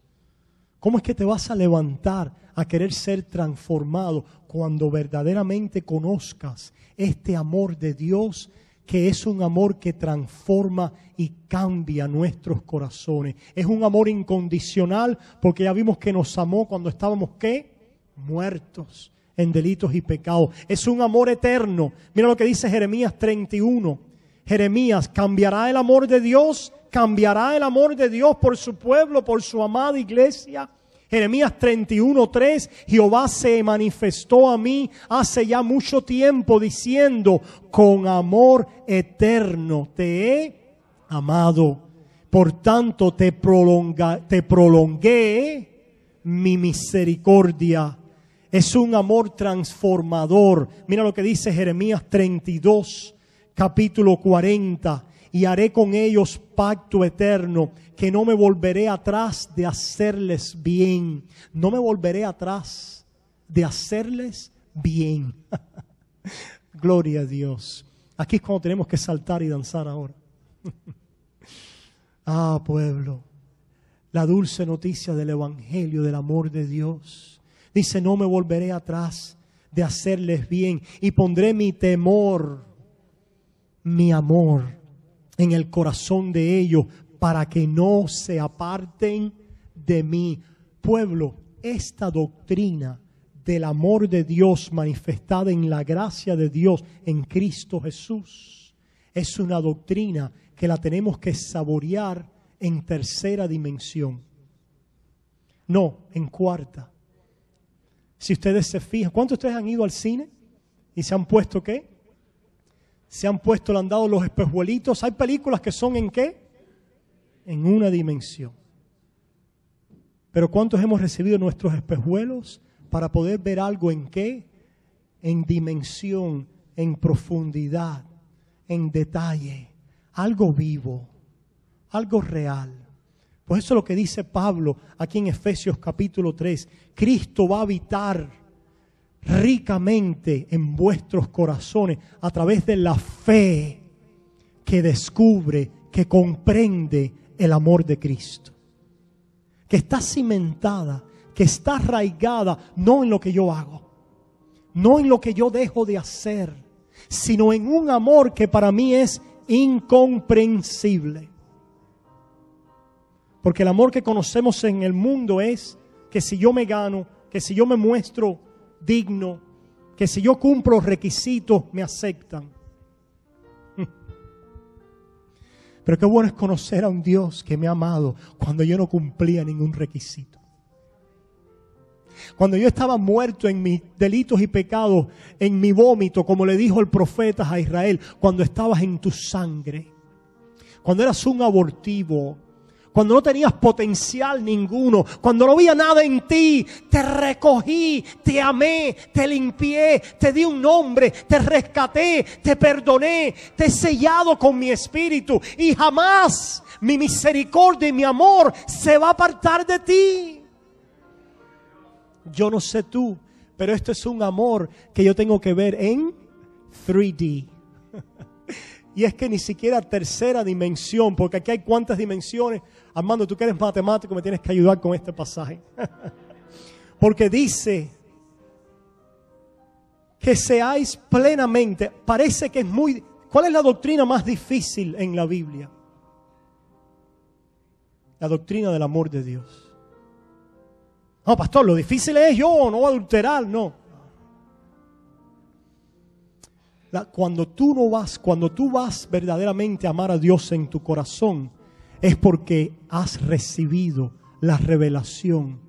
[SPEAKER 1] ¿Cómo es que te vas a levantar a querer ser transformado cuando verdaderamente conozcas este amor de Dios, que es un amor que transforma y cambia nuestros corazones? Es un amor incondicional, porque ya vimos que nos amó cuando estábamos, ¿qué? Muertos en delitos y pecados. Es un amor eterno. Mira lo que dice Jeremías 31. Jeremías, ¿cambiará el amor de Dios? ¿Cambiará el amor de Dios por su pueblo, por su amada iglesia? Jeremías 31:3, Jehová se manifestó a mí hace ya mucho tiempo diciendo, con amor eterno te he amado. Por tanto te prolongué mi misericordia. Es un amor transformador. Mira lo que dice Jeremías 32, capítulo 40. Y haré con ellos pacto eterno, que no me volveré atrás de hacerles bien. No me volveré atrás de hacerles bien. Gloria a Dios. Aquí es cuando tenemos que saltar y danzar ahora. Ah, pueblo, la dulce noticia del Evangelio, del amor de Dios. Dice, no me volveré atrás de hacerles bien y pondré mi temor, mi amor en el corazón de ellos para que no se aparten de mí. Pueblo, esta doctrina del amor de Dios manifestada en la gracia de Dios en Cristo Jesús es una doctrina que la tenemos que saborear en tercera dimensión. No, en cuarta. Si ustedes se fijan, ¿cuántos de ustedes han ido al cine y se han puesto qué? Se han puesto, le han dado los espejuelitos. Hay películas que son ¿en qué? En una dimensión. Pero ¿cuántos hemos recibido nuestros espejuelos para poder ver algo en qué? En dimensión, en profundidad, en detalle, algo vivo, algo real. Pues eso es lo que dice Pablo aquí en Efesios capítulo 3. Cristo va a habitar ricamente en vuestros corazones a través de la fe que descubre, que comprende el amor de Cristo. Que está cimentada, que está arraigada no en lo que yo hago, no en lo que yo dejo de hacer, sino en un amor que para mí es incomprensible. Porque el amor que conocemos en el mundo es que si yo me gano, que si yo me muestro digno, que si yo cumplo requisitos me aceptan. Pero qué bueno es conocer a un Dios que me ha amado cuando yo no cumplía ningún requisito. Cuando yo estaba muerto en mis delitos y pecados, en mi vómito, como le dijo el profeta a Israel, cuando estabas en tu sangre, cuando eras un abortivo, cuando no tenías potencial ninguno, cuando no había nada en ti, te recogí, te amé, te limpié, te di un nombre, te rescaté, te perdoné, te he sellado con mi espíritu y jamás mi misericordia y mi amor se va a apartar de ti. Yo no sé tú, pero esto es un amor que yo tengo que ver en 3D. Y es que ni siquiera tercera dimensión, porque aquí hay cuántas dimensiones. Armando, tú que eres matemático me tienes que ayudar con este pasaje. Porque dice que seáis plenamente, parece que es muy... ¿Cuál es la doctrina más difícil en la Biblia? La doctrina del amor de Dios. No, pastor, lo difícil es yo no adulterar, no. Cuando tú vas verdaderamente a amar a Dios en tu corazón, es porque has recibido la revelación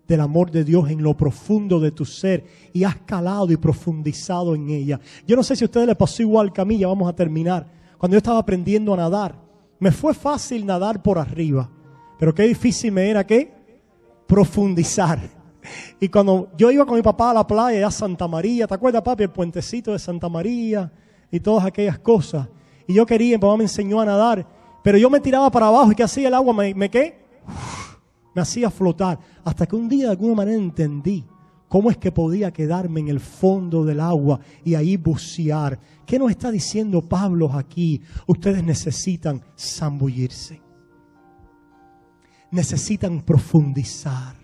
[SPEAKER 1] del amor de Dios en lo profundo de tu ser y has calado y profundizado en ella. Yo no sé si a ustedes les pasó igual que a mí, ya vamos a terminar. cuando yo estaba aprendiendo a nadar. Me fue fácil nadar por arriba, pero qué difícil me era, ¿qué? Profundizar. Y cuando yo iba con mi papá a la playa, a Santa María, ¿te acuerdas, papi? El puentecito de Santa María y todas aquellas cosas. Y yo quería, mi papá me enseñó a nadar, pero yo me tiraba para abajo y ¿qué hacía el agua? ¿Qué? Me hacía flotar. Hasta que un día de alguna manera entendí cómo es que podía quedarme en el fondo del agua y ahí bucear. ¿Qué nos está diciendo Pablo aquí? Ustedes necesitan zambullirse. Necesitan profundizar.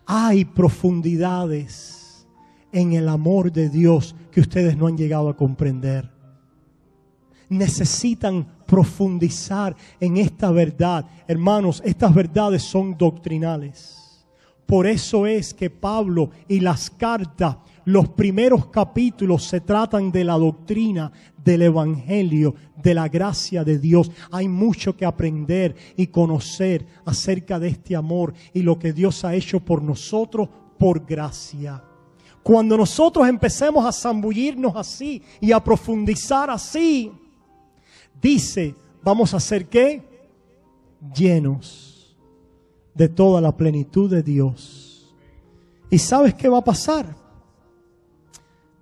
[SPEAKER 1] Hay profundidades en el amor de Dios que ustedes no han llegado a comprender. Necesitan profundizar en esta verdad. Hermanos, estas verdades son doctrinales. Por eso es que Pablo y las cartas, los primeros capítulos se tratan de la doctrina del Evangelio, de la gracia de Dios. Hay mucho que aprender y conocer acerca de este amor y lo que Dios ha hecho por nosotros por gracia. Cuando nosotros empecemos a zambullirnos así y a profundizar así, dice, vamos a ser ¿qué? Llenos de toda la plenitud de Dios. ¿Y sabes qué va a pasar?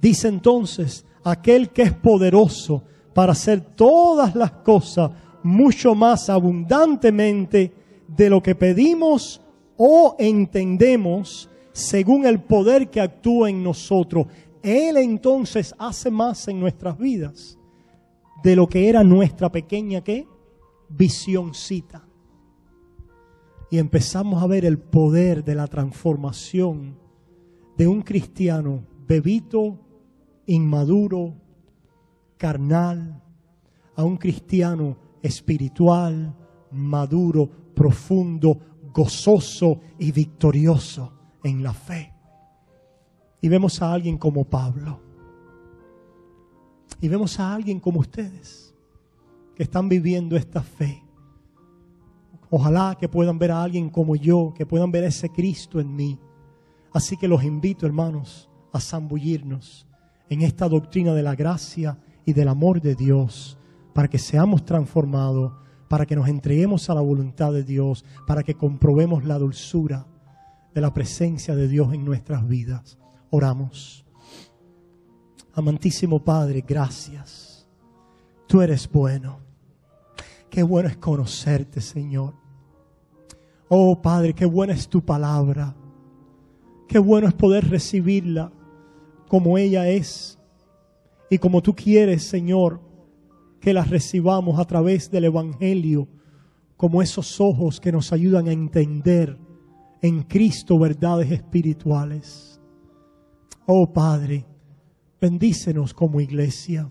[SPEAKER 1] Dice entonces, aquel que es poderoso para hacer todas las cosas mucho más abundantemente de lo que pedimos o entendemos, según el poder que actúa en nosotros. Él entonces hace más en nuestras vidas de lo que era nuestra pequeña ¿qué? Visioncita. Y empezamos a ver el poder de la transformación de un cristiano bebito, inmaduro, carnal, a un cristiano espiritual, maduro, profundo, gozoso y victorioso en la fe. Y vemos a alguien como Pablo. Y vemos a alguien como ustedes que están viviendo esta fe. Ojalá que puedan ver a alguien como yo, que puedan ver a ese Cristo en mí. Así que los invito, hermanos, a zambullirnos en esta doctrina de la gracia y del amor de Dios, para que seamos transformados, para que nos entreguemos a la voluntad de Dios, para que comprobemos la dulzura de la presencia de Dios en nuestras vidas. Oramos. Amantísimo Padre, gracias. Tú eres bueno. Qué bueno es conocerte, Señor. Oh, Padre, qué buena es tu palabra. Qué bueno es poder recibirla como ella es y como tú quieres, Señor, que la recibamos a través del Evangelio, como esos ojos que nos ayudan a entender en Cristo verdades espirituales. Oh, Padre, bendícenos como iglesia.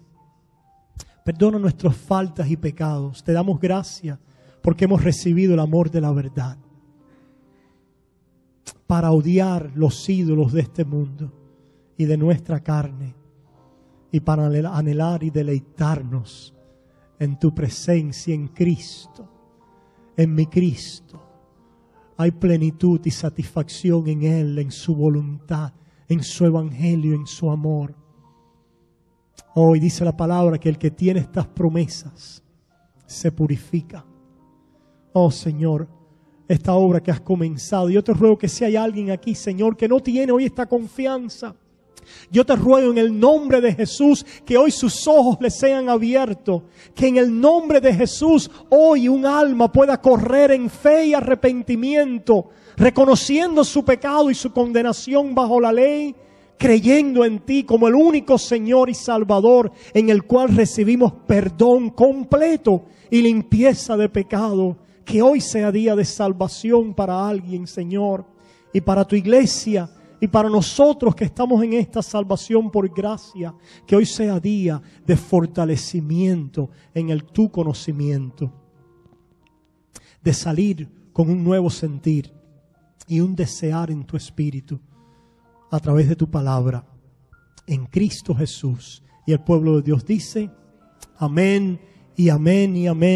[SPEAKER 1] Perdona nuestras faltas y pecados. Te damos gracias porque hemos recibido el amor de la verdad para odiar los ídolos de este mundo y de nuestra carne y para anhelar y deleitarnos en tu presencia en Cristo, en mi Cristo. Hay plenitud y satisfacción en Él, en su voluntad, en su evangelio, en su amor. Hoy dice la palabra que el que tiene estas promesas se purifica. Oh Señor, esta obra que has comenzado, yo te ruego que si hay alguien aquí, Señor, que no tiene hoy esta confianza, yo te ruego en el nombre de Jesús que hoy sus ojos les sean abiertos, que en el nombre de Jesús hoy un alma pueda correr en fe y arrepentimiento, reconociendo su pecado y su condenación bajo la ley, creyendo en ti como el único Señor y Salvador en el cual recibimos perdón completo y limpieza de pecado. Que hoy sea día de salvación para alguien, Señor, y para tu iglesia y para nosotros que estamos en esta salvación por gracia. Que hoy sea día de fortalecimiento en el tu conocimiento, de salir con un nuevo sentir y un desear en tu espíritu a través de tu palabra en Cristo Jesús. Y el pueblo de Dios dice amén y amén y amén.